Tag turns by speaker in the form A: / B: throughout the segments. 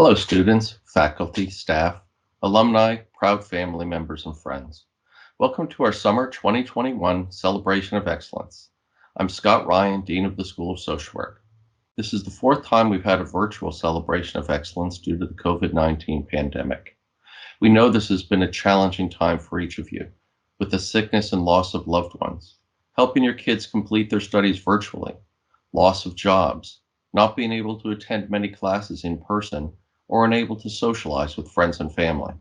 A: Hello, students, faculty, staff, alumni, proud family members, and friends. Welcome to our Summer 2021 Celebration of Excellence. I'm Scott Ryan, Dean of the School of Social Work. This is the fourth time we've had a virtual celebration of excellence due to the COVID-19 pandemic. We know this has been a challenging time for each of you, with the sickness and loss of loved ones, helping your kids complete their studies virtually, loss of jobs, not being able to attend many classes in person, or unable to socialize with friends and family.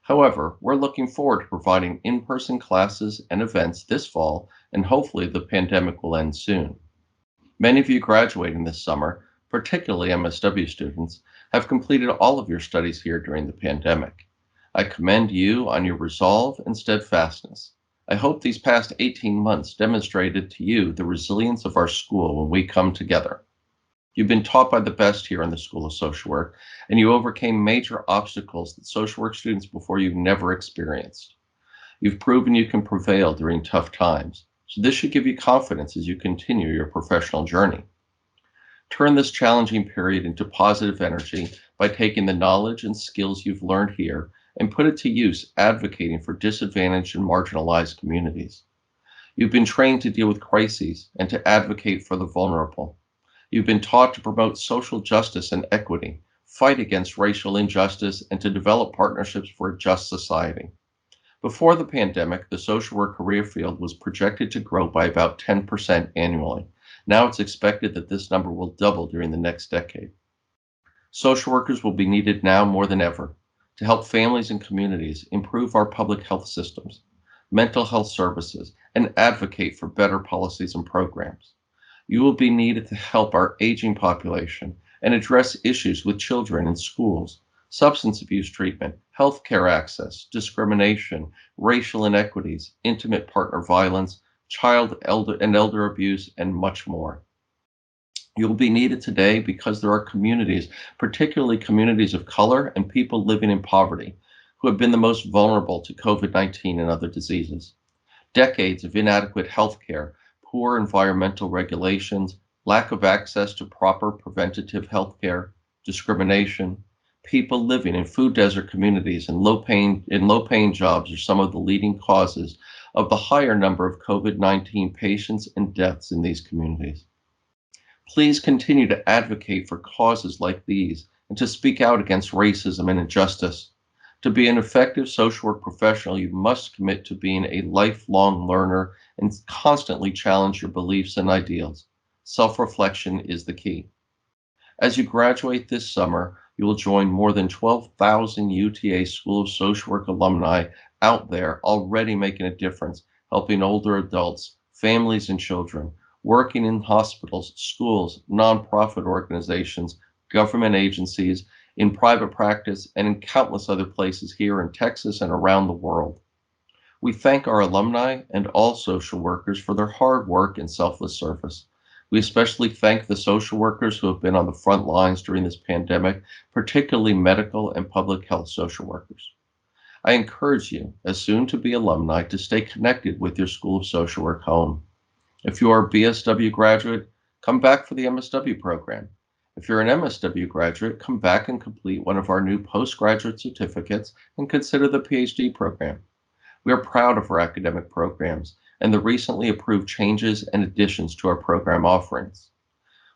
A: However, we're looking forward to providing in-person classes and events this fall, and hopefully the pandemic will end soon. Many of you graduating this summer, particularly MSW students, have completed all of your studies here during the pandemic. I commend you on your resolve and steadfastness. I hope these past 18 months demonstrated to you the resilience of our school when we come together. You've been taught by the best here in the School of Social Work, and you overcame major obstacles that social work students before you never experienced. You've proven you can prevail during tough times, so this should give you confidence as you continue your professional journey. Turn this challenging period into positive energy by taking the knowledge and skills you've learned here and put it to use advocating for disadvantaged and marginalized communities. You've been trained to deal with crises and to advocate for the vulnerable. You've been taught to promote social justice and equity, fight against racial injustice, and to develop partnerships for a just society. Before the pandemic, the social work career field was projected to grow by about 10% annually. Now it's expected that this number will double during the next decade. Social workers will be needed now more than ever to help families and communities improve our public health systems, mental health services, and advocate for better policies and programs. You will be needed to help our aging population and address issues with children in schools, substance abuse treatment, healthcare access, discrimination, racial inequities, intimate partner violence, child and elder abuse, and much more. You'll be needed today because there are communities, particularly communities of color and people living in poverty, who have been the most vulnerable to COVID-19 and other diseases. Decades of inadequate healthcare, poor environmental regulations, lack of access to proper preventative health care, discrimination, people living in food desert communities and low-paying jobs are some of the leading causes of the higher number of COVID-19 patients and deaths in these communities. Please continue to advocate for causes like these and to speak out against racism and injustice. To be an effective social work professional, you must commit to being a lifelong learner and constantly challenge your beliefs and ideals. Self-reflection is the key. As you graduate this summer, you will join more than 12,000 UTA School of Social Work alumni out there already making a difference, helping older adults, families, and children, working in hospitals, schools, nonprofit organizations, government agencies, in private practice, and in countless other places here in Texas and around the world. We thank our alumni and all social workers for their hard work and selfless service. We especially thank the social workers who have been on the front lines during this pandemic, particularly medical and public health social workers. I encourage you, as soon-to-be alumni, to stay connected with your School of Social Work home. If you are a BSW graduate, come back for the MSW program. If you're an MSW graduate, come back and complete one of our new postgraduate certificates and consider the PhD program. We are proud of our academic programs and the recently approved changes and additions to our program offerings.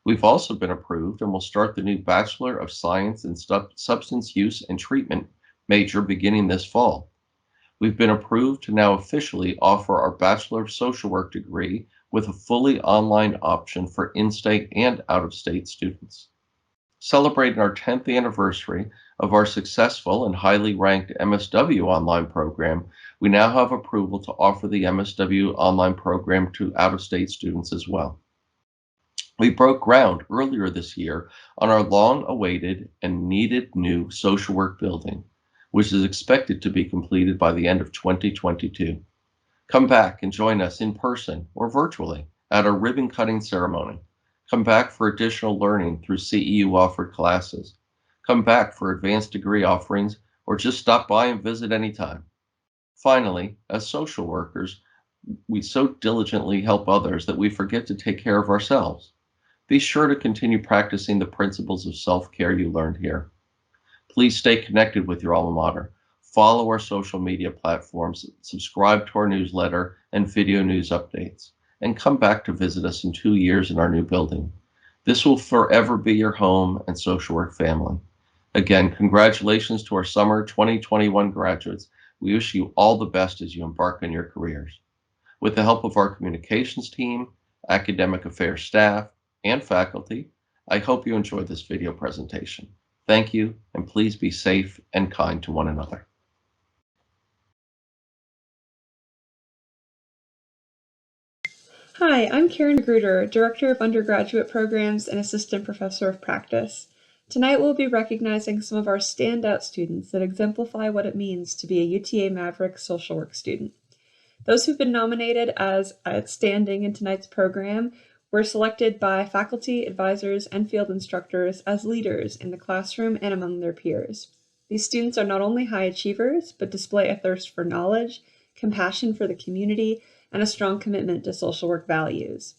A: We've also been approved and will start the new Bachelor of Science in Substance Use and Treatment major beginning this fall. We've been approved to now officially offer our Bachelor of Social Work degree with a fully online option for in-state and out-of-state students. Celebrating our 10th anniversary of our successful and highly ranked MSW online program, we now have approval to offer the MSW online program to out-of-state students as well. We broke ground earlier this year on our long-awaited and needed new social work building, which is expected to be completed by the end of 2022. Come back and join us in person or virtually at our ribbon-cutting ceremony. Come back for additional learning through CEU-offered classes. Come back for advanced degree offerings or just stop by and visit anytime. Finally, as social workers, we so diligently help others that we forget to take care of ourselves. Be sure to continue practicing the principles of self-care you learned here. Please stay connected with your alma mater. Follow our social media platforms, subscribe to our newsletter and video news updates, and come back to visit us in 2 years in our new building. This will forever be your home and social work family. Again, congratulations to our summer 2021 graduates. We wish you all the best as you embark on your careers. With the help of our communications team, academic affairs staff, and faculty, I hope you enjoyed this video presentation. Thank you, and please be safe and kind to one another.
B: Hi, I'm Karen Magruder, Director of Undergraduate Programs and Assistant Professor of Practice. Tonight we'll be recognizing some of our standout students that exemplify what it means to be a UTA Maverick social work student. Those who've been nominated as outstanding in tonight's program were selected by faculty, advisors, and field instructors as leaders in the classroom and among their peers. These students are not only high achievers, but display a thirst for knowledge, compassion for the community, and a strong commitment to social work values.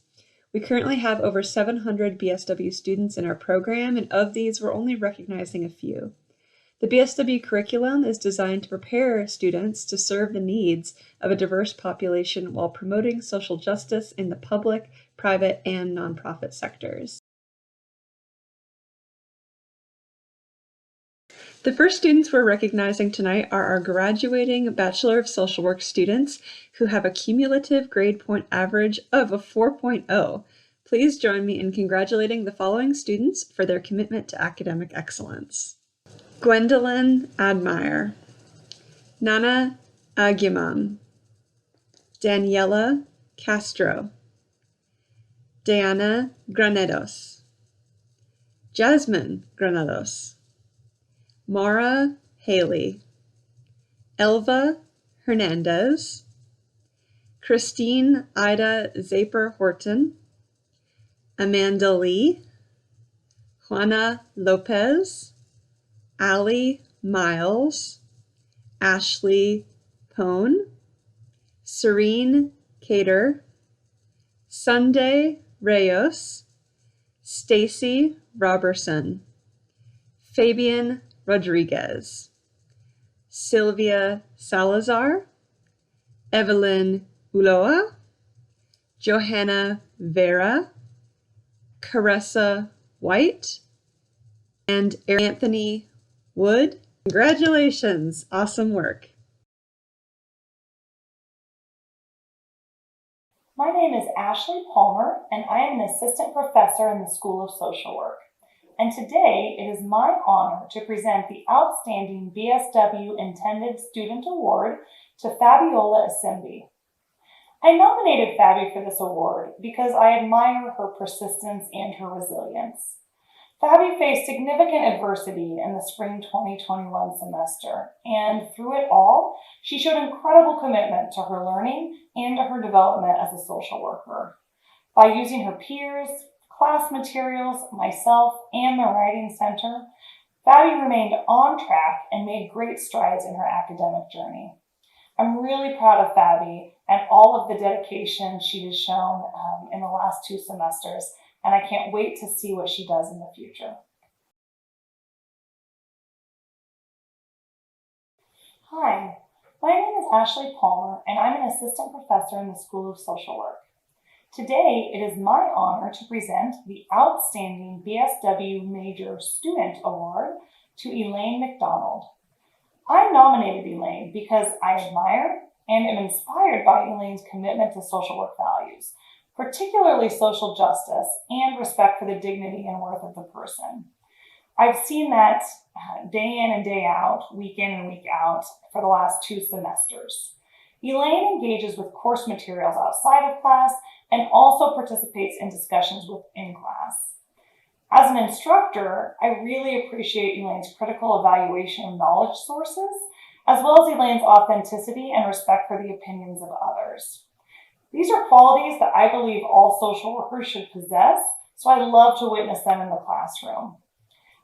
B: We currently have over 700 BSW students in our program, and of these, we're only recognizing a few. The BSW curriculum is designed to prepare students to serve the needs of a diverse population while promoting social justice in the public, private, and nonprofit sectors. The first students we're recognizing tonight are our graduating Bachelor of Social Work students who have a cumulative grade point average of a 4.0. Please join me in congratulating the following students for their commitment to academic excellence. Gwendolyn Admire, Nana Aguiman, Daniela Castro, Diana Granados, Jasmine Granados, Mara Haley, Elva Hernandez, Christine Ida Zaper-Horton, Amanda Lee, Juana Lopez, Ali Miles, Ashley Pone, Serene Cater, Sunday Reyes, Stacy Robertson, Fabian Rodriguez, Sylvia Salazar, Evelyn Ulloa, Johanna Vera, Caressa White, and Anthony Wood. Congratulations, awesome work.
C: My name is Ashley Palmer, and I am an assistant professor in the School of Social Work. And today it is my honor to present the Outstanding BSW Intended Student Award to Fabiola Asimbi. I nominated Fabi for this award because I admire her persistence and her resilience. Fabi faced significant adversity in the spring 2021 semester, and through it all, she showed incredible commitment to her learning and to her development as a social worker. By using her peers, class materials, myself, and the Writing Center, Fabi remained on track and made great strides in her academic journey. I'm really proud of Fabi and all of the dedication she has shown in the last 2 semesters, and I can't wait to see what she does in the future. Hi, my name is Ashley Palmer, and I'm an assistant professor in the School of Social Work. Today, it is my honor to present the Outstanding BSW Major Student Award to Elaine McDonald. I nominated Elaine because I admire and am inspired by Elaine's commitment to social work values, particularly social justice and respect for the dignity and worth of the person. I've seen that day in and day out, week in and week out for the last 2 semesters. Elaine engages with course materials outside of class and also participates in discussions within class. As an instructor, I really appreciate Elaine's critical evaluation of knowledge sources, as well as Elaine's authenticity and respect for the opinions of others. These are qualities that I believe all social workers should possess, so I love to witness them in the classroom.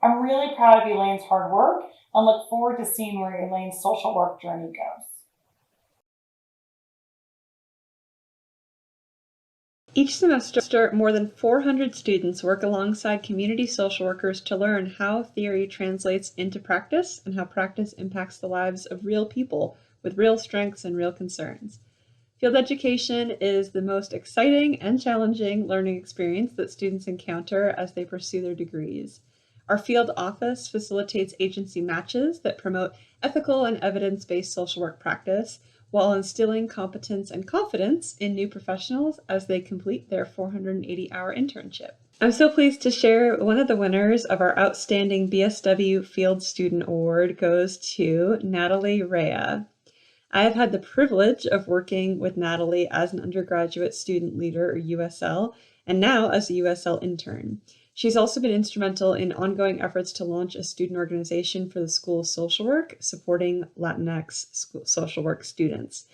C: I'm really proud of Elaine's hard work and look forward to seeing where Elaine's social work journey goes.
B: Each semester, more than 400 students work alongside community social workers to learn how theory translates into practice and how practice impacts the lives of real people with real strengths and real concerns. Field education is the most exciting and challenging learning experience that students encounter as they pursue their degrees. Our field office facilitates agency matches that promote ethical and evidence-based social work practice, while instilling competence and confidence in new professionals as they complete their 480-hour internship. I'm so pleased to share one of the winners of our Outstanding BSW Field Student Award goes to Natalie Rea. I have had the privilege of working with Natalie as an undergraduate student leader, or USL, and now as a USL intern. She's also been instrumental in ongoing efforts to launch a student organization for the School of Social Work, supporting Latinx social work students.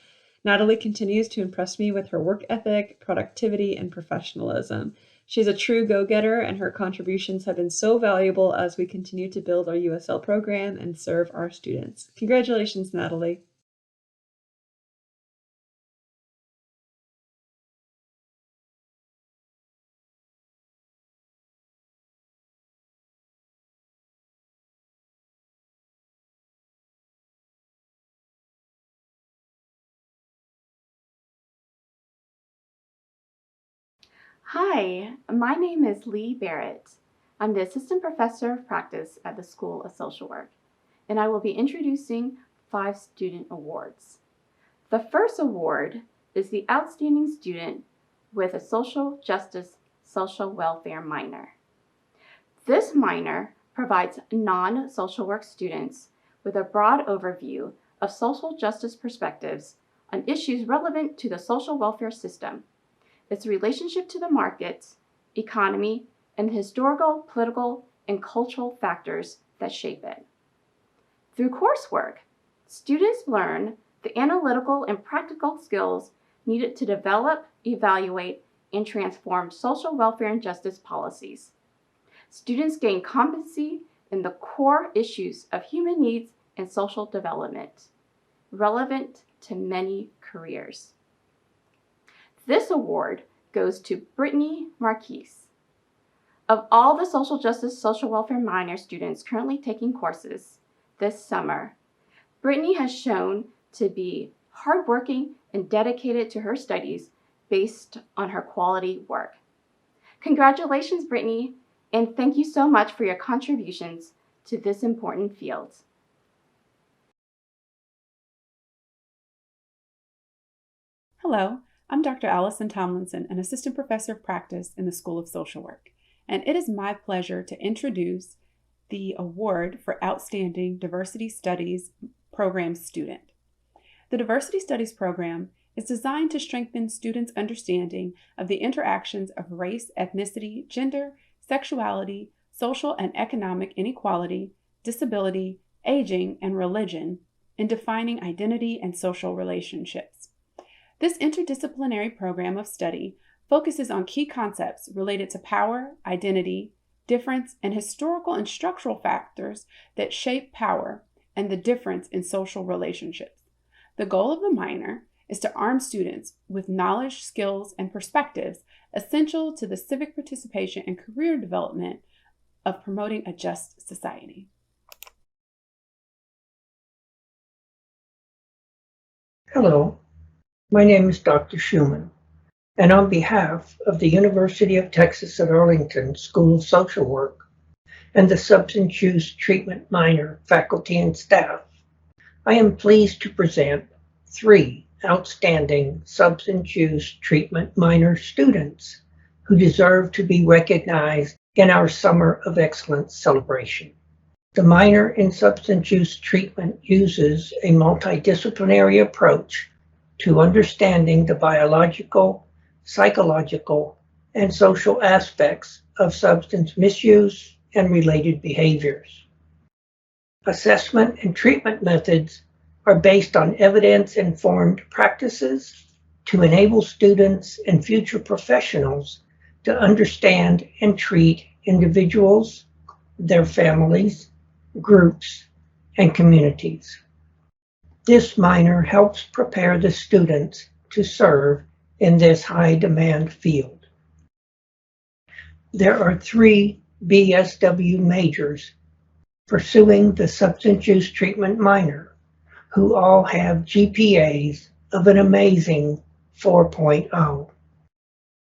B: Natalie continues to impress me with her work ethic, productivity, and professionalism. She's a true go-getter, and her contributions have been so valuable as we continue to build our USL program and serve our students. Congratulations, Natalie.
D: Hi, my name is Lee Barrett. I'm the Assistant Professor of Practice at the School of Social Work, and I will be introducing 5 student awards. The first award is the Outstanding Student with a Social Justice Social Welfare minor. This minor provides non-social work students with a broad overview of social justice perspectives on issues relevant to the social welfare system, its relationship to the markets, economy, and the historical, political, and cultural factors that shape it. Through coursework, students learn the analytical and practical skills needed to develop, evaluate, and transform social welfare and justice policies. Students gain competency in the core issues of human needs and social development, relevant to many careers. This award goes to Brittany Marquise. Of all the social justice, social welfare minor students currently taking courses this summer, Brittany has shown to be hardworking and dedicated to her studies based on her quality work. Congratulations, Brittany, and thank you so much for your contributions to this important field.
E: Hello, I'm Dr. Allison Tomlinson, an Assistant Professor of Practice in the School of Social Work, and it is my pleasure to introduce the award for Outstanding Diversity Studies Program Student. The Diversity Studies program is designed to strengthen students' understanding of the interactions of race, ethnicity, gender, sexuality, social and economic inequality, disability, aging, and religion in defining identity and social relationships. This interdisciplinary program of study focuses on key concepts related to power, identity, difference, and historical and structural factors that shape power and the difference in social relationships. The goal of the minor is to arm students with knowledge, skills, and perspectives essential to the civic participation and career development of promoting a just society.
F: Hello, my name is Dr. Schumann, and on behalf of the University of Texas at Arlington School of Social Work and the Substance Use Treatment minor faculty and staff, I am pleased to present 3 outstanding substance use treatment minor students who deserve to be recognized in our Summer of Excellence celebration. The minor in substance use treatment uses a multidisciplinary approach to understanding the biological, psychological, and social aspects of substance misuse and related behaviors. Assessment and treatment methods are based on evidence-informed practices to enable students and future professionals to understand and treat individuals, their families, groups, and communities. This minor helps prepare the students to serve in this high-demand field. There are 3 BSW majors pursuing the substance use treatment minor who all have GPAs of an amazing 4.0.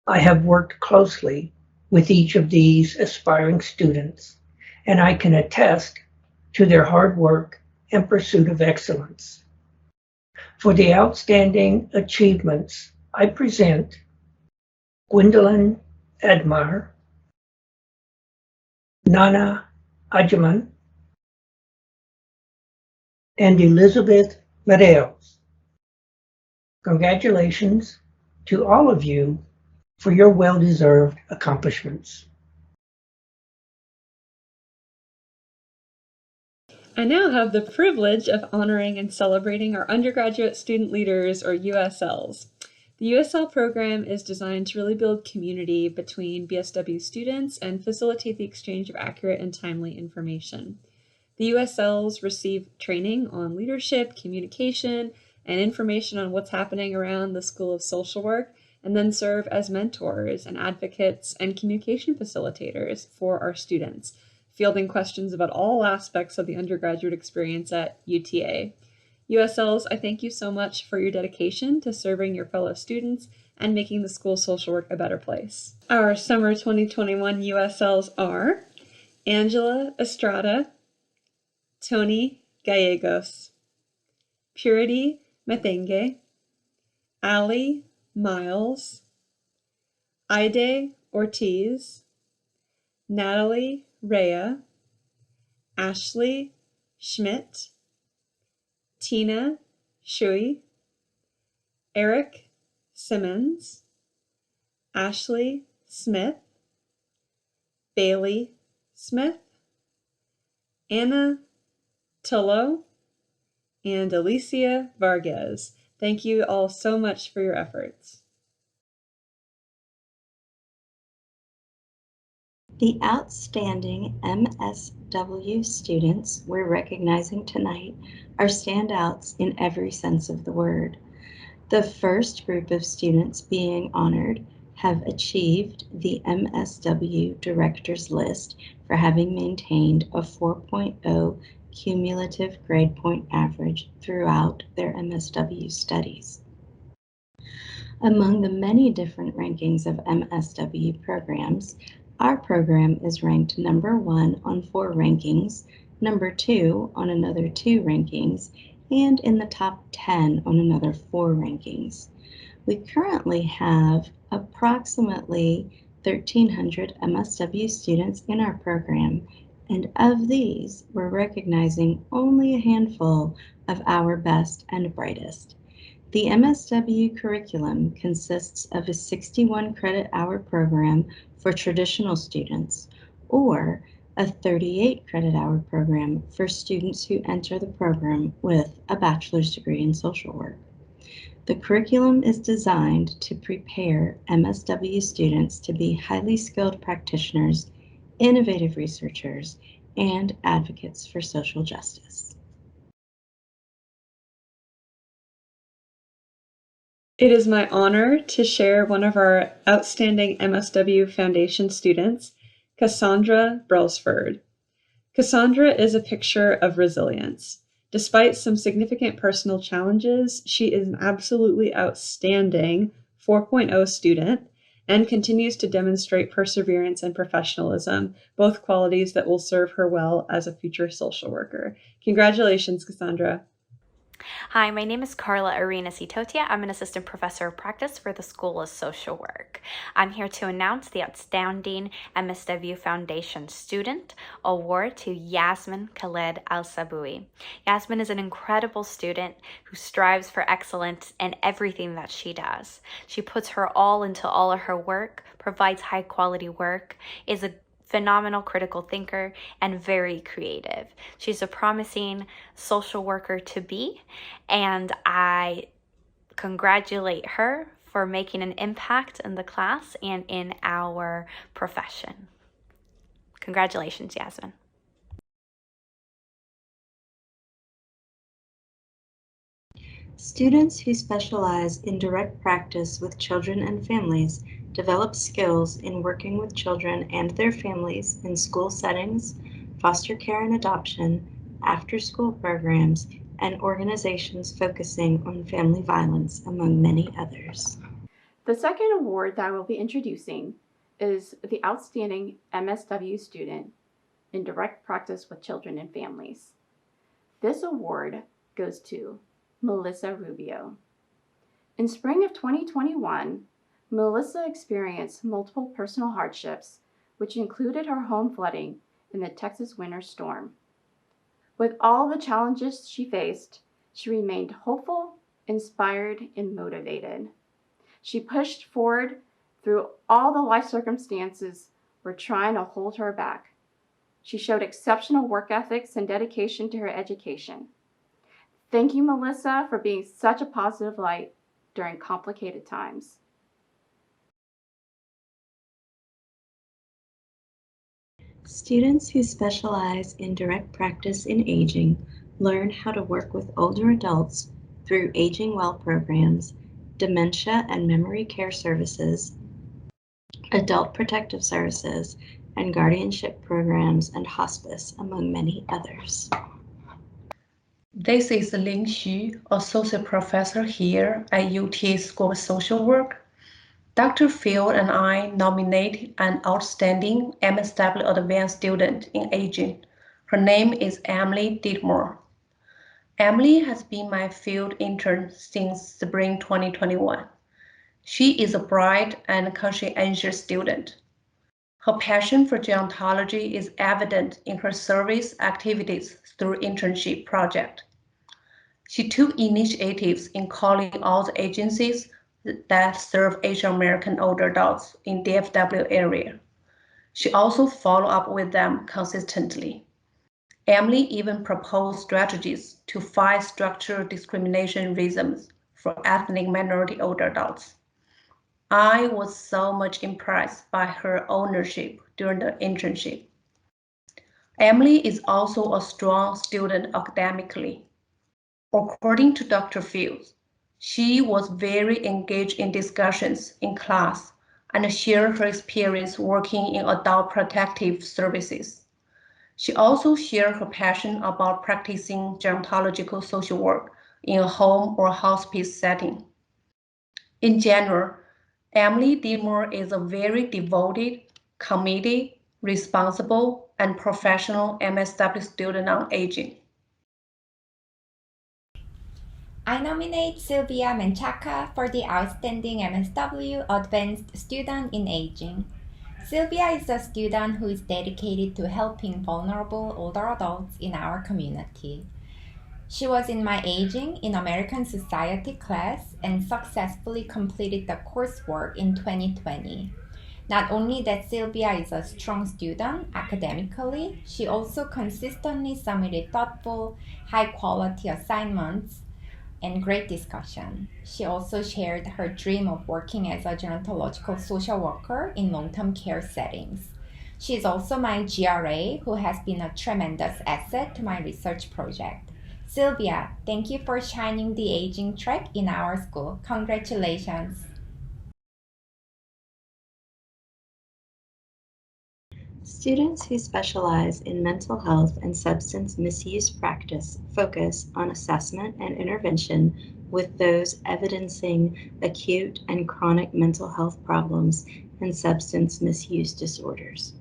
F: I have worked closely with each of these aspiring students, and I can attest to their hard work and pursuit of excellence. For the outstanding achievements, I present Gwendolyn Admar, Nana Ajaman, and Elizabeth Medeiros. Congratulations to all of you for your well-deserved accomplishments.
B: I now have the privilege of honoring and celebrating our undergraduate student leaders, or USLs. The USL program is designed to really build community between BSW students and facilitate the exchange of accurate and timely information. The USLs receive training on leadership, communication, and information on what's happening around the School of Social Work, and then serve as mentors and advocates and communication facilitators for our students, fielding questions about all aspects of the undergraduate experience at UTA. USLs, I thank you so much for your dedication to serving your fellow students and making the School of Social Work a better place. Our summer 2021 USLs are Angela Estrada, Tony Gallegos, Purity Metenge, Ali Miles, Aide Ortiz, Natalie Rea, Ashley Schmidt, Tina Shui, Eric Simmons, Ashley Smith, Bailey Smith, Anna Tullo, and Alicia Vargas. Thank you all so much for your efforts.
G: The outstanding MSW students we're recognizing tonight are standouts in every sense of the word. The first group of students being honored have achieved the MSW Directors List for having maintained a 4.0 cumulative grade point average throughout their MSW studies. Among the many different rankings of MSW programs, our program is ranked number 1 on 4 rankings, number 2 on another 2 rankings, and in the top 10 on another 4 rankings. We currently have approximately 1,300 MSW students in our program, and of these, we're recognizing only a handful of our best and brightest. The MSW curriculum consists of a 61 credit hour program for traditional students, or a 38 credit hour program for students who enter the program with a bachelor's degree in social work. The curriculum is designed to prepare MSW students to be highly skilled practitioners, innovative researchers, and advocates for social justice.
B: It is my honor to share one of our outstanding MSW Foundation students, Cassandra Brailsford. Cassandra is a picture of resilience. Despite some significant personal challenges, she is an absolutely outstanding 4.0 student and continues to demonstrate perseverance and professionalism, both qualities that will serve her well as a future social worker. Congratulations, Cassandra.
H: Hi, my name is Carla Arenas Itotia. I'm an assistant professor of practice for the School of Social Work. I'm here to announce the outstanding MSW Foundation Student Award to Yasmin Khaled Al-Saboui. Yasmin is an incredible student who strives for excellence in everything that she does. She puts her all into all of her work, provides high quality work, is a phenomenal critical thinker, and very creative. She's a promising social worker to be, and I congratulate her for making an impact in the class and in our profession. Congratulations, Yasmin.
G: Students who specialize in direct practice with children and families develop skills in working with children and their families in school settings, foster care and adoption, after-school programs, and organizations focusing on family violence, among many others.
D: The second award that I will be introducing is the Outstanding MSW Student in Direct Practice with Children and Families. This award goes to Melissa Rubio. In spring of 2021, Melissa experienced multiple personal hardships, which included her home flooding in the Texas winter storm. With all the challenges she faced, she remained hopeful, inspired, and motivated. She pushed forward through all the life circumstances were trying to hold her back. She showed exceptional work ethics and dedication to her education. Thank you, Melissa, for being such a positive light during complicated times.
G: Students who specialize in direct practice in aging learn how to work with older adults through Aging Well programs, dementia and memory care services, adult protective services, and guardianship programs and hospice, among many others.
I: This is Ling Xu, Associate Professor here at UT School of Social Work. Dr. Phil and I nominate an outstanding MSW Advanced Student in Aging. Her name is Emily Dittmore. Emily has been my field intern since spring 2021. She is a bright and conscientious student. Her passion for gerontology is evident in her service activities through internship project. She took initiatives in calling all the agencies that serve Asian American older adults in DFW area. She also followed up with them consistently. Emily even proposed strategies to fight structural discrimination reasons for ethnic minority older adults. I was so much impressed by her ownership during the internship. Emily is also a strong student academically. According to Dr. Fields, she was very engaged in discussions in class and shared her experience working in adult protective services. She also shared her passion about practicing gerontological social work in a home or hospice setting. In general, Emily Dittmore is a very devoted, committed, responsible, and professional MSW student on aging.
J: I nominate Sylvia Menchaca for the Outstanding MSW Advanced Student in Aging. Sylvia is a student who is dedicated to helping vulnerable older adults in our community. She was in my Aging in American Society class and successfully completed the coursework in 2020. Not only that Sylvia is a strong student academically, she also consistently submitted thoughtful, high-quality assignments and great discussion. She also shared her dream of working as a gerontological social worker in long-term care settings. She is also my GRA, who has been a tremendous asset to my research project. Sylvia, thank you for shining the aging track in our school. Congratulations.
G: Students who specialize in mental health and substance misuse practice focus on assessment and intervention with those evidencing acute and chronic mental health problems and substance misuse disorders.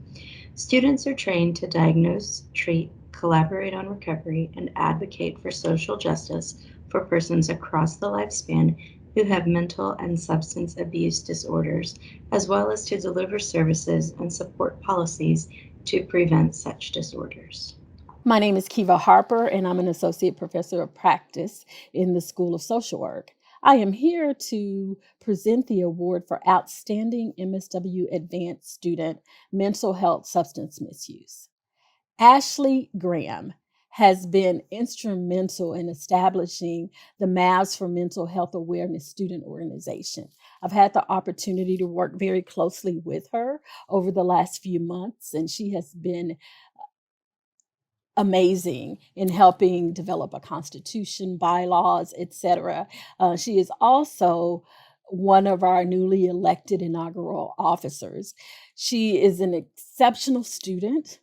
G: Students are trained to diagnose, treat, collaborate on recovery, and advocate for social justice for persons across the lifespan who have mental and substance abuse disorders, as well as to deliver services and support policies to prevent such disorders.
K: My name is Kiva Harper, and I'm an associate professor of practice in the School of Social Work. I am here to present the award for Outstanding MSW Advanced Student Mental Health Substance Misuse. Ashley Graham has been instrumental in establishing the Mavs for Mental Health Awareness student organization. I've had the opportunity to work very closely with her over the last few months, and she has been amazing in helping develop a constitution, bylaws, etc. She is also one of our newly elected inaugural officers. She is an exceptional student.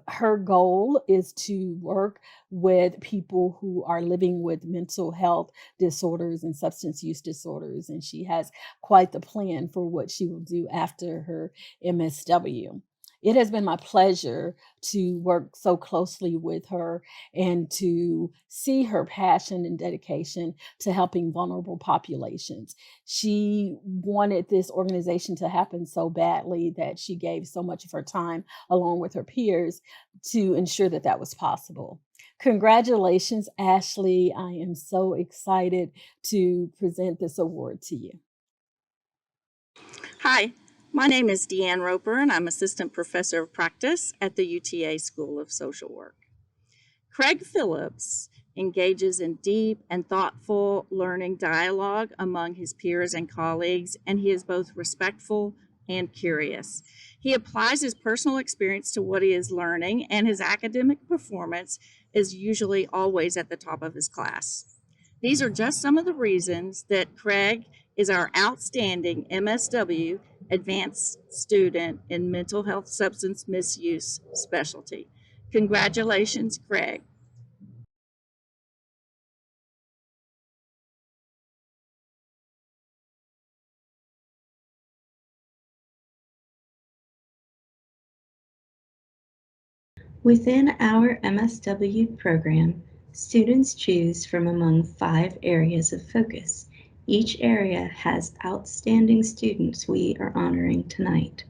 K: Her goal is to work with people who are living with mental health disorders and substance use disorders, and she has quite the plan for what she will do after her MSW. It has been my pleasure to work so closely with her and to see her passion and dedication to helping vulnerable populations. She wanted this organization to happen so badly that she gave so much of her time along with her peers to ensure that that was possible. Congratulations, Ashley. I am so excited to present this award to you.
L: Hi, my name is Deanne Roper, and I'm Assistant Professor of Practice at the UTA School of Social Work. Craig Phillips engages in deep and thoughtful learning dialogue among his peers and colleagues, and he is both respectful and curious. He applies his personal experience to what he is learning, and his academic performance is usually always at the top of his class. These are just some of the reasons that Craig is our outstanding MSW Advanced Student in Mental Health Substance Misuse Specialty. Congratulations, Craig.
G: Within our MSW program, students choose from among 5 areas of focus. Each area has outstanding students we are honoring tonight.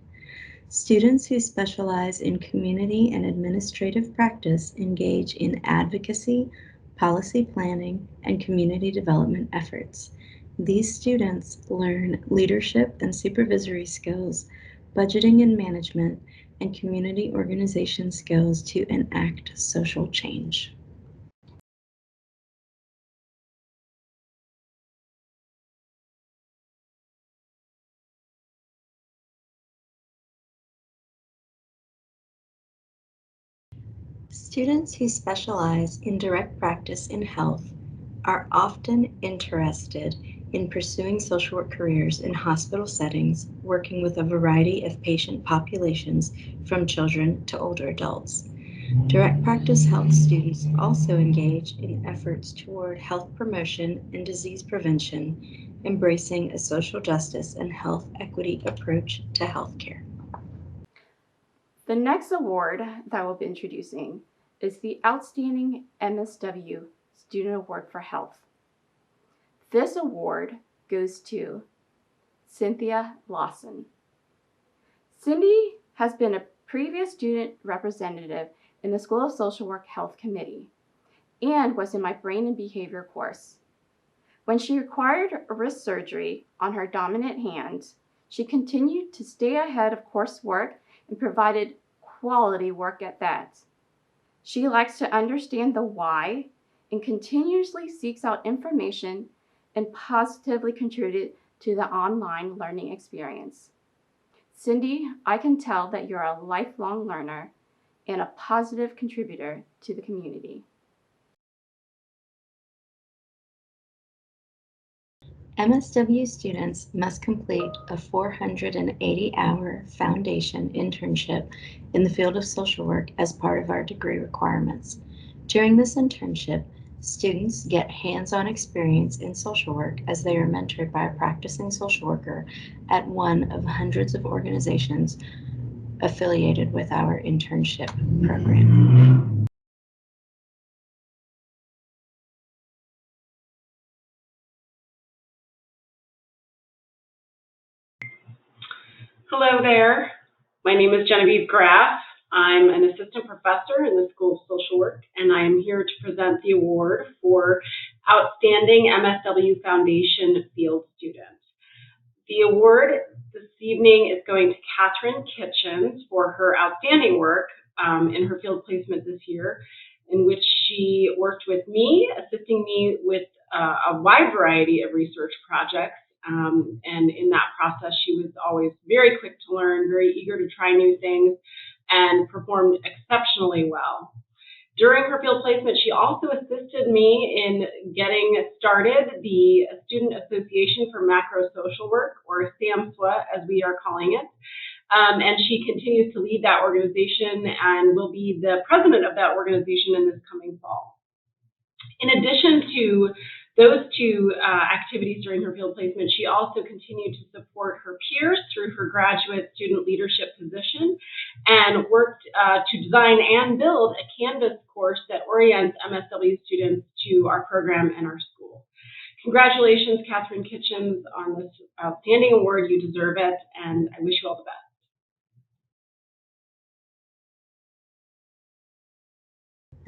G: Students who specialize in community and administrative practice engage in advocacy, policy planning, and community development efforts. These students learn leadership and supervisory skills, budgeting and management, and community organization skills to enact social change. Students who specialize in direct practice in health are often interested in pursuing social work careers in hospital settings, working with a variety of patient populations from children to older adults. Direct practice health students also engage in efforts toward health promotion and disease prevention, embracing a social justice and health equity approach to healthcare.
D: The next award that we'll be introducing is the Outstanding MSW Student Award for Health. This award goes to Cynthia Lawson. Cindy has been a previous student representative in the School of Social Work Health Committee and was in my brain and behavior course. When she required wrist surgery on her dominant hand, she continued to stay ahead of coursework and provided quality work at that. She likes to understand the why and continuously seeks out information and positively contributed to the online learning experience. Cindy, I can tell that you're a lifelong learner and a positive contributor to the community.
G: MSW students must complete a 480-hour foundation internship in the field of social work as part of our degree requirements. During this internship, students get hands-on experience in social work as they are mentored by a practicing social worker at one of hundreds of organizations affiliated with our internship program.
M: Hello there. My name is Genevieve Graff. I'm an assistant professor in the School of Social Work, and I am here to present the award for Outstanding MSW Foundation Field Student. The award this evening is going to Catherine Kitchens for her outstanding work in her field placement this year, in which she worked with me, assisting me with a wide variety of research projects. And in that process, she was always very quick to learn, very eager to try new things, and performed exceptionally well. During her field placement, she also assisted me in getting started the Student Association for Macro Social Work, or SAMSWA as we are calling it. And she continues to lead that organization and will be the president of that organization in this coming fall. In addition to those two activities during her field placement, she also continued to support her peers through her graduate student leadership position and worked to design and build a Canvas course that orients MSW students to our program and our school. Congratulations, Catherine Kitchens, on this outstanding award. You deserve it, and I wish you all the best.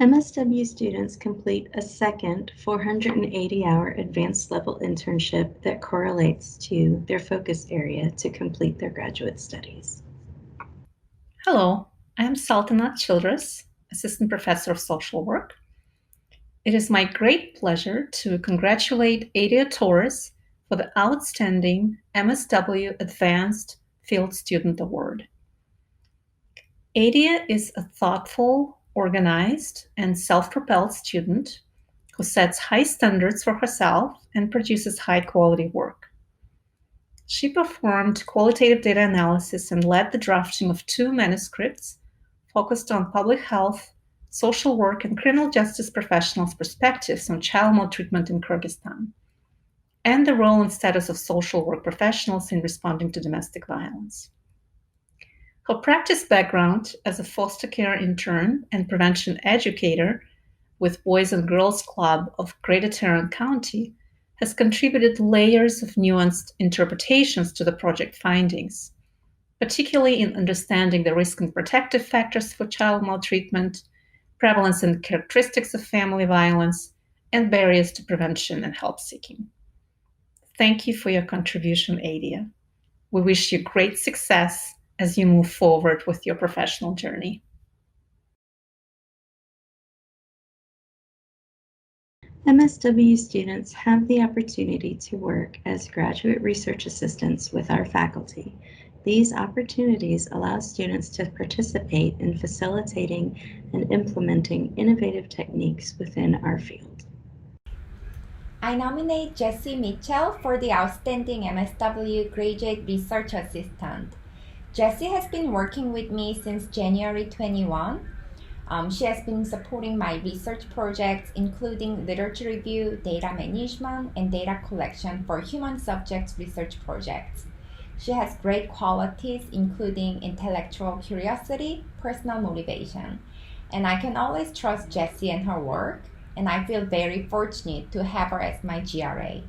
G: MSW students complete a second 480-hour advanced level internship that correlates to their focus area to complete their graduate studies.
N: Hello, I'm Saltanat Childress, Assistant Professor of Social Work. It is my great pleasure to congratulate Adia Torres for the outstanding MSW Advanced Field Student Award. Adia is a thoughtful, organized, and self-propelled student who sets high standards for herself and produces high-quality work. She performed qualitative data analysis and led the drafting of 2 manuscripts focused on public health, social work, and criminal justice professionals' perspectives on child maltreatment in Kyrgyzstan, and the role and status of social work professionals in responding to domestic violence. Her practice background as a foster care intern and prevention educator with Boys and Girls Club of Greater Tarrant County has contributed layers of nuanced interpretations to the project findings, particularly in understanding the risk and protective factors for child maltreatment, prevalence and characteristics of family violence, and barriers to prevention and help seeking. Thank you for your contribution, Adia. We wish you great success as you move forward with your professional journey.
G: MSW students have the opportunity to work as graduate research assistants with our faculty. These opportunities allow students to participate in facilitating and implementing innovative techniques within our field.
J: I nominate Jessie Mitchell for the Outstanding MSW Graduate Research Assistant. Jessie has been working with me since January 21. She has been supporting my research projects, including literature review, data management, and data collection for human subjects research projects. She has great qualities, including intellectual curiosity, personal motivation, and I can always trust Jessie and her work, and I feel very fortunate to have her as my GRA.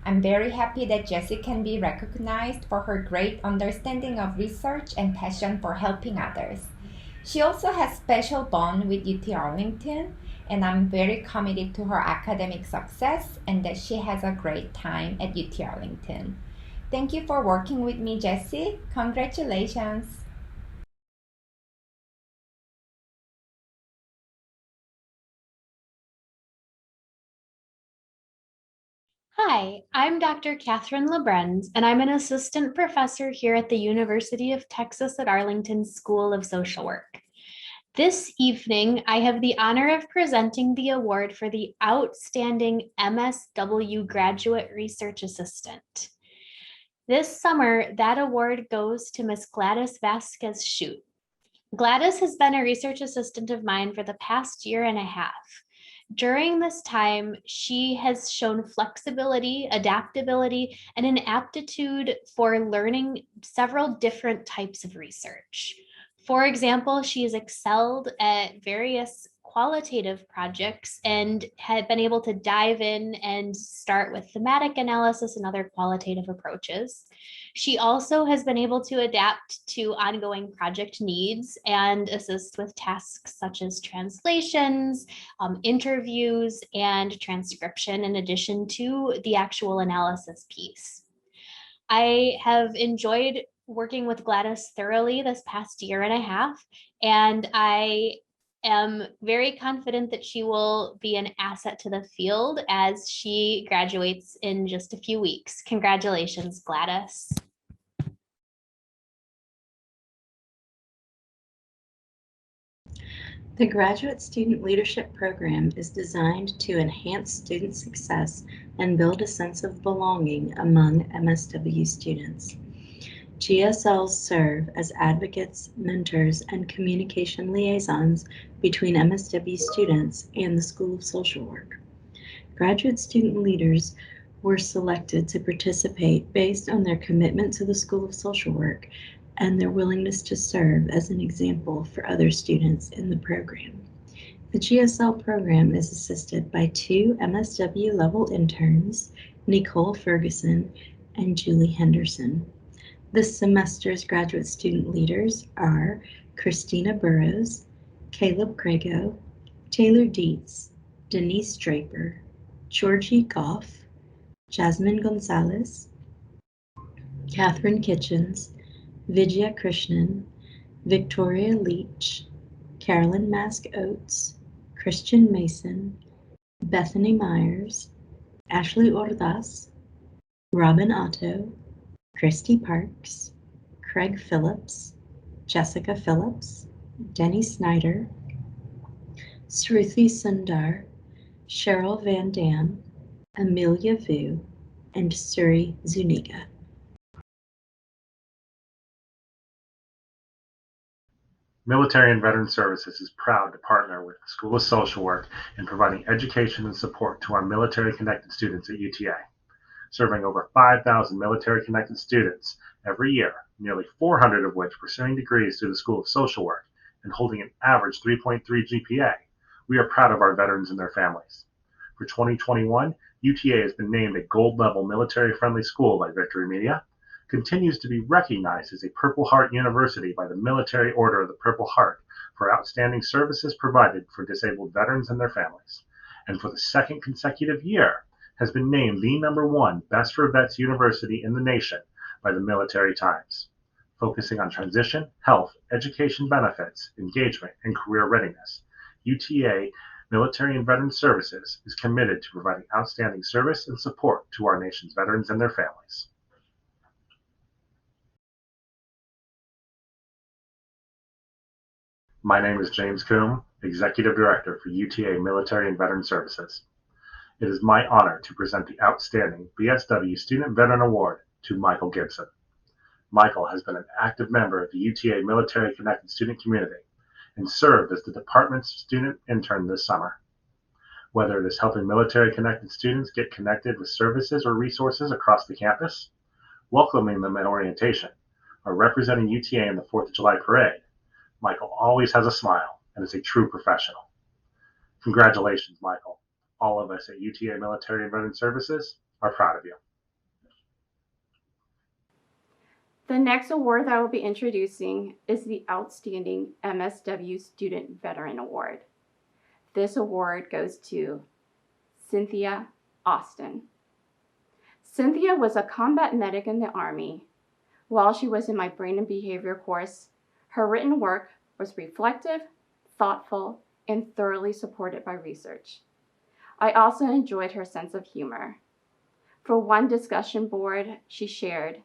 J: I'm very happy that Jessie can be recognized for her great understanding of research and passion for helping others. She also has special bond with UT Arlington, and I'm very committed to her academic success and that she has a great time at UT Arlington. Thank you for working with me, Jessie. Congratulations.
O: Hi, I'm Dr. Catherine LeBrenz, and I'm an assistant professor here at the University of Texas at Arlington School of Social Work. This evening, I have the honor of presenting the award for the Outstanding MSW Graduate Research Assistant. This summer, that award goes to Ms. Gladys Vasquez-Shute. Gladys has been a research assistant of mine for the past year and a half. During this time, she has shown flexibility, adaptability, and an aptitude for learning several different types of research. For example, she has excelled at various qualitative projects and had been able to dive in and start with thematic analysis and other qualitative approaches. She also has been able to adapt to ongoing project needs and assist with tasks such as translations, interviews, and transcription, in addition to the actual analysis piece. I have enjoyed working with Gladys thoroughly this past year and a half, and I am very confident that she will be an asset to the field as she graduates in just a few weeks. Congratulations, Gladys.
G: The Graduate Student Leadership Program is designed to enhance student success and build a sense of belonging among MSW students. GSLs serve as advocates, mentors, and communication liaisons between MSW students and the School of Social Work. Graduate student leaders were selected to participate based on their commitment to the School of Social Work and their willingness to serve as an example for other students in the program. The GSL program is assisted by 2 MSW level interns, Nicole Ferguson and Julie Henderson. This semester's graduate student leaders are Christina Burrows, Caleb Crago, Taylor Dietz, Denise Draper, Georgie Goff, Jasmine Gonzalez, Catherine Kitchens, Vijaya Krishnan, Victoria Leach, Carolyn Mask Oates, Christian Mason, Bethany Myers, Ashley Ordaz, Robin Otto, Christy Parks, Craig Phillips, Jessica Phillips, Denny Snyder, Shruti Sundar, Cheryl Van Dam, Amelia Vu, and Suri Zuniga.
P: Military and Veteran Services is proud to partner with the School of Social Work in providing education and support to our military-connected students at UTA. Serving over 5,000 military-connected students every year, nearly 400 of which pursuing degrees through the School of Social Work and holding an average 3.3 GPA, we are proud of our veterans and their families. For 2021, UTA has been named a gold-level military-friendly school by Victory Media, continues to be recognized as a Purple Heart University by the Military Order of the Purple Heart for outstanding services provided for disabled veterans and their families, and for the second consecutive year has been named the #1 Best for Vets University in the nation by the Military Times, focusing on transition, health, education benefits, engagement, and career readiness. UTA Military and Veteran Services is committed to providing outstanding service and support to our nation's veterans and their families. My name is James Coombe, Executive Director for UTA Military and Veteran Services. It is my honor to present the outstanding BSW Student Veteran Award to Michael Gibson. Michael has been an active member of the UTA Military Connected student community and served as the department's student intern this summer. Whether it is helping military connected students get connected with services or resources across the campus, welcoming them at orientation, or representing UTA in the 4th of July parade, Michael always has a smile and is a true professional. Congratulations, Michael. All of us at UTA Military and Veteran Services are proud of you.
D: The next award that I will be introducing is the Outstanding MSW Student Veteran Award. This award goes to Cynthia Austin. Cynthia was a combat medic in the Army. While she was in my brain and behavior course, her written work was reflective, thoughtful, and thoroughly supported by research. I also enjoyed her sense of humor. For one discussion board, she shared,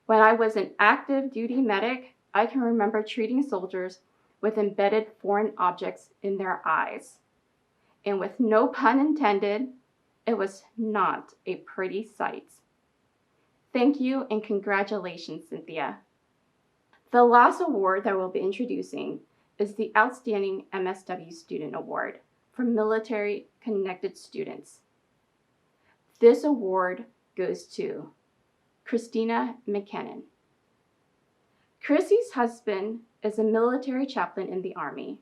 D: "When I was an active duty medic, I can remember treating soldiers with embedded foreign objects in their eyes. And with no pun intended, it was not a pretty sight." Thank you and congratulations, Cynthia. The last award that we'll be introducing is the Outstanding MSW Student Award for Military Connected Students. This award goes to Christina McKinnon. Chrissy's husband is a military chaplain in the Army.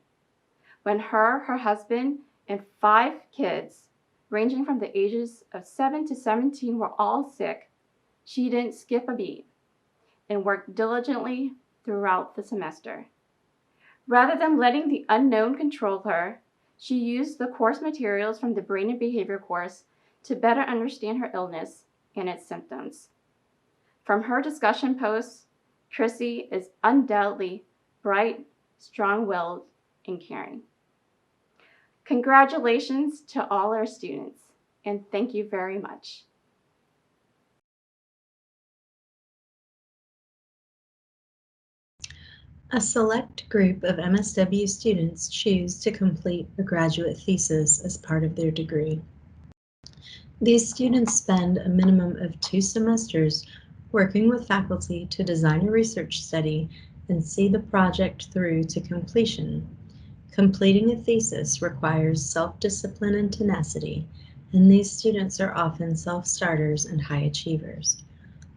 D: When her husband, and 5 kids, ranging from the ages of 7 to 17, were all sick, she didn't skip a beat and worked diligently throughout the semester. Rather than letting the unknown control her, she used the course materials from the Brain and Behavior course to better understand her illness and its symptoms. From her discussion posts, Chrissy is undoubtedly bright, strong-willed, and caring. Congratulations to all our students, and thank you very much.
G: A select group of MSW students choose to complete a graduate thesis as part of their degree. These students spend a minimum of 2 semesters working with faculty to design a research study and see the project through to completion. Completing a thesis requires self-discipline and tenacity, and these students are often self-starters and high achievers.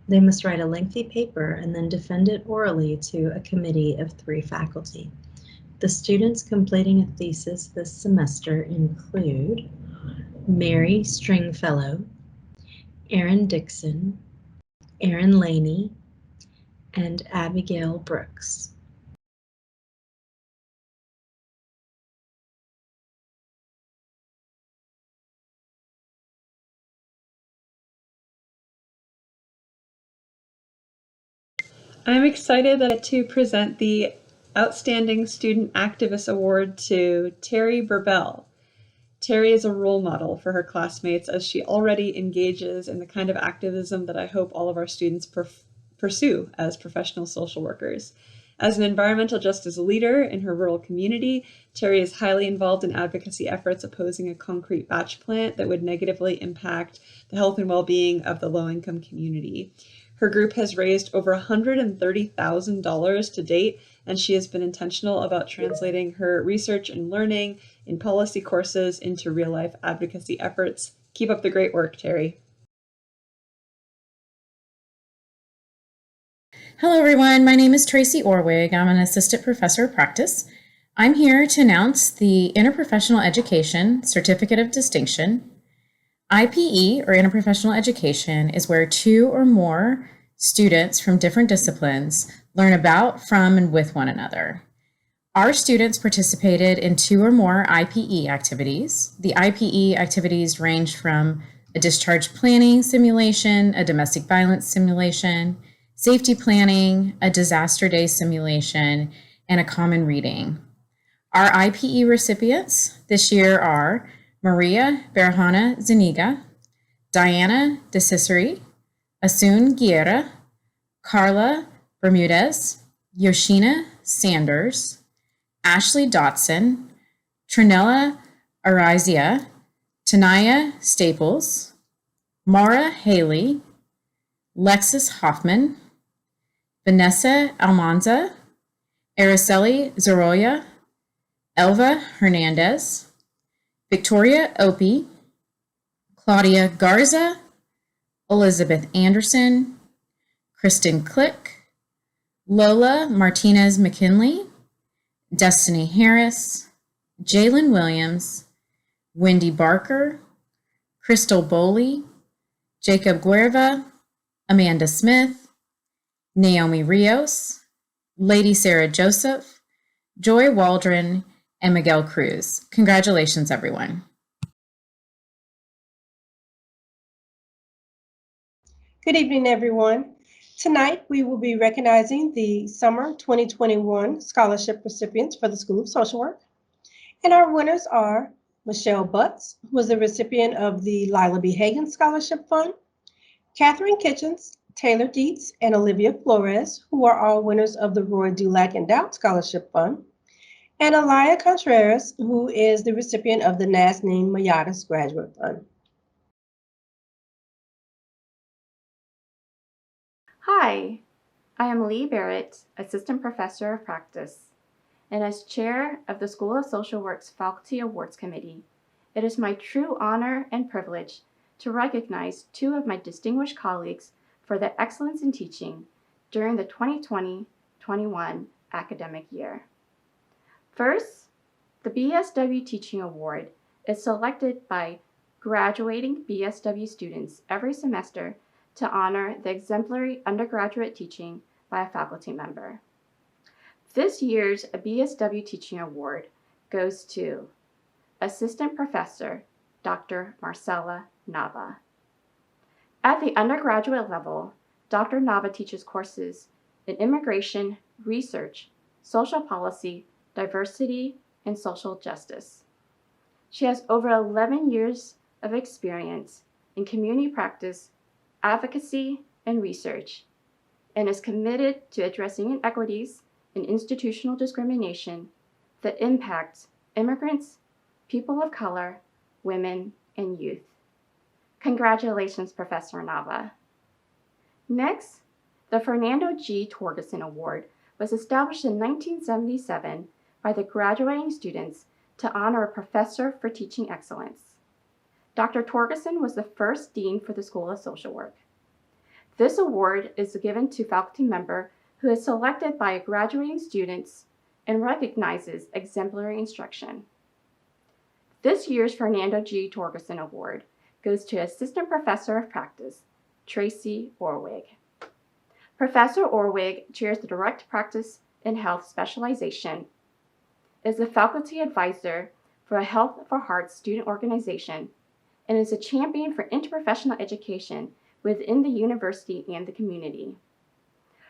G: They must write a lengthy paper and then defend it orally to a committee of 3 faculty. The students completing a thesis this semester include Mary Stringfellow, Erin Dixon, Erin Laney, and Abigail Brooks.
B: I'm excited to present the Outstanding Student Activist Award to Terry Burbell. Terry is a role model for her classmates as she already engages in the kind of activism that I hope all of our students pursue as professional social workers. As an environmental justice leader in her rural community, Terry is highly involved in advocacy efforts opposing a concrete batch plant that would negatively impact the health and well-being of the low-income community. Her group has raised over $130,000 to date, and she has been intentional about translating her research and learning in policy courses into real-life advocacy efforts. Keep up the great work, Terry.
Q: Hello everyone, my name is Tracy Orwig. I'm an assistant professor of practice. I'm here to announce the Interprofessional Education Certificate of Distinction. IPE, or Interprofessional Education, is where 2 or more students from different disciplines learn about, from, and with one another. Our students participated in 2 or more IPE activities. The IPE activities range from a discharge planning simulation, a domestic violence simulation, safety planning, a disaster day simulation, and a common reading. Our IPE recipients this year are Maria Berhana Zuniga, Diana DeCiceri, Asun Guerra, Carla Bermudez, Yoshina Sanders, Ashley Dotson, Trinella Arizia, Tanaya Staples, Mara Haley, Lexis Hoffman, Vanessa Almanza, Araceli Zoroya, Elva Hernandez, Victoria Opie, Claudia Garza, Elizabeth Anderson, Kristen Click, Lola Martinez McKinley, Destiny Harris, Jalen Williams, Wendy Barker, Crystal Bowley, Jacob Guerva, Amanda Smith, Naomi Rios, Lady Sarah Joseph, Joy Waldron, and Miguel Cruz. Congratulations, everyone.
R: Good evening, everyone. Tonight, we will be recognizing the Summer 2021 Scholarship recipients for the School of Social Work. And our winners are Michelle Butts, who was the recipient of the Lila B. Hagan Scholarship Fund, Catherine Kitchens, Taylor Dietz, and Olivia Flores, who are all winners of the Roy Dulac Endowed Scholarship Fund, and Alaya Contreras, who is the recipient of the Nazneen Mayadas Graduate Fund.
D: Hi, I am Lee Barrett, Assistant Professor of Practice, and as Chair of the School of Social Work's Faculty Awards Committee, it is my true honor and privilege to recognize 2 of my distinguished colleagues for their excellence in teaching during the 2020-21 academic year. First, the BSW Teaching Award is selected by graduating BSW students every semester to honor the exemplary undergraduate teaching by a faculty member. This year's BSW Teaching Award goes to Assistant Professor Dr. Marcela Nava. At the undergraduate level, Dr. Nava teaches courses in immigration, research, social policy, diversity, and social justice. She has over 11 years of experience in community practice, advocacy, and research, and is committed to addressing inequities and institutional discrimination that impacts immigrants, people of color, women, and youth. Congratulations, Professor Nava. Next, the Fernando G. Torgeson Award was established in 1977 by the graduating students to honor a professor for teaching excellence. Dr. Torgeson was the first dean for the School of Social Work. This award is given to faculty member who is selected by graduating students and recognizes exemplary instruction. This year's Fernando G. Torgeson Award goes to Assistant Professor of Practice, Tracy Orwig. Professor Orwig chairs the Direct Practice in Health specialization, is a faculty advisor for a Health for Hearts student organization, and is a champion for interprofessional education within the university and the community.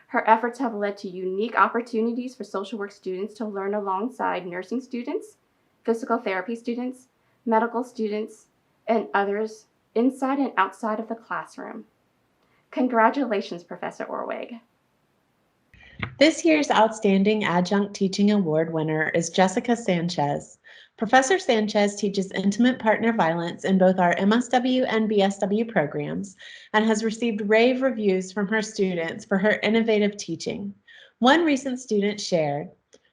D: Her efforts have led to unique opportunities for social work students to learn alongside nursing students, physical therapy students, medical students, and others inside and outside of the classroom. Congratulations, Professor Orwig.
S: This year's Outstanding Adjunct Teaching Award winner is Jessica Sanchez. Professor Sanchez teaches intimate partner violence in both our MSW and BSW programs and has received rave reviews from her students for her innovative teaching. One recent student shared,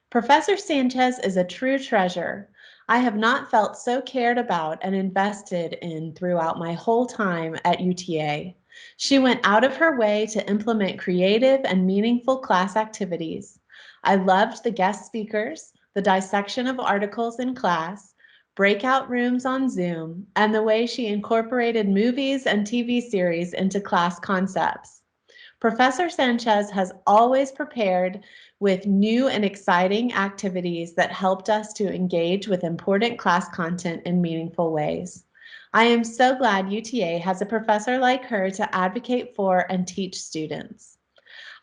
S: "Professor Sanchez is a true treasure. I have not felt so cared about and invested in throughout my whole time at UTA. She went out of her way to implement creative and meaningful class activities. I loved the guest speakers, the dissection of articles in class, breakout rooms on Zoom, and the way she incorporated movies and TV series into class concepts. Professor Sanchez has always prepared with new and exciting activities that helped us to engage with important class content in meaningful ways. I am so glad UTA has a professor like her to advocate for and teach students."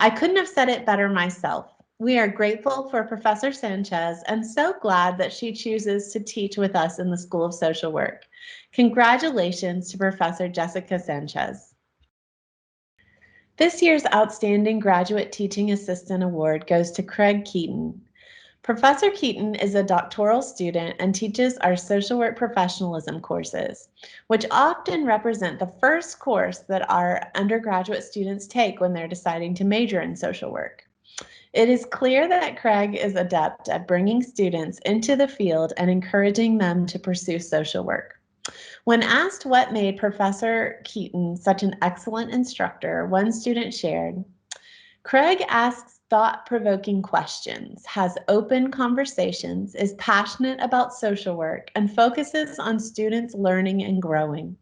S: I couldn't have said it better myself. We are grateful for Professor Sanchez and so glad that she chooses to teach with us in the School of Social Work. Congratulations to Professor Jessica Sanchez. This year's Outstanding Graduate Teaching Assistant Award goes to Craig Keaton. Professor Keaton is a doctoral student and teaches our social work professionalism courses, which often represent the first course that our undergraduate students take when they're deciding to major in social work. It is clear that Craig is adept at bringing students into the field and encouraging them to pursue social work. When asked what made Professor Keaton such an excellent instructor, one student shared, "Craig asks thought-provoking questions, has open conversations, is passionate about social work, and focuses on students learning and growing.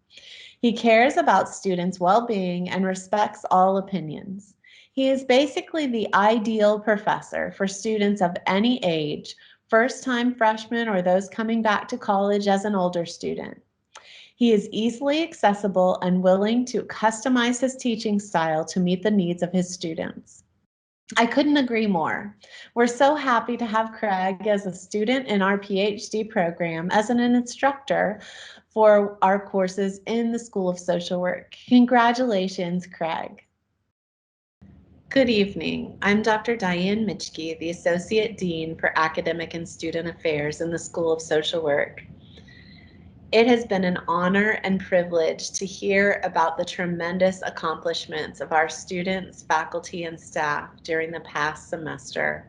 S: He cares about students' well-being and respects all opinions. He is basically the ideal professor for students of any age, first-time freshmen or those coming back to college as an older student. He is easily accessible and willing to customize his teaching style to meet the needs of his students." I couldn't agree more. We're so happy to have Craig as a student in our PhD program as an instructor for our courses in the School of Social Work. Congratulations, Craig. Good evening. I'm Dr. Diane Mitschke, the Associate Dean for Academic and Student Affairs in the School of Social Work. It has been an honor and privilege to hear about the tremendous accomplishments of our students, faculty, and staff during the past semester.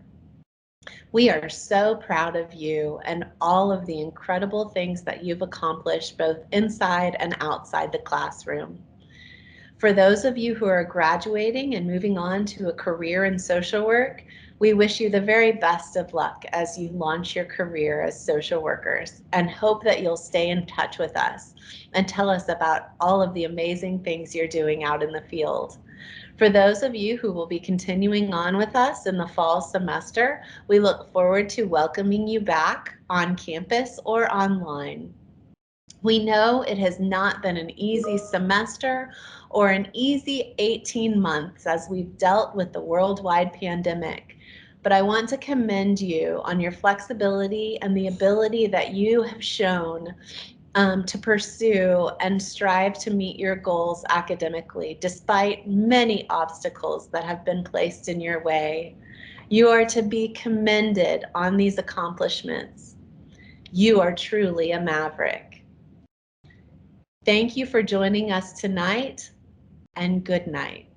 S: We are so proud of you and all of the incredible things that you've accomplished both inside and outside the classroom. For those of you who are graduating and moving on to a career in social work, we wish you the very best of luck as you launch your career as social workers and hope that you'll stay in touch with us and tell us about all of the amazing things you're doing out in the field. For those of you who will be continuing on with us in the fall semester, we look forward to welcoming you back on campus or online. We know it has not been an easy semester or an easy 18 months as we've dealt with the worldwide pandemic, but I want to commend you on your flexibility and the ability that you have shown to pursue and strive to meet your goals academically, despite many obstacles that have been placed in your way. You are to be commended on these accomplishments. You are truly a maverick. Thank you for joining us tonight, and good night.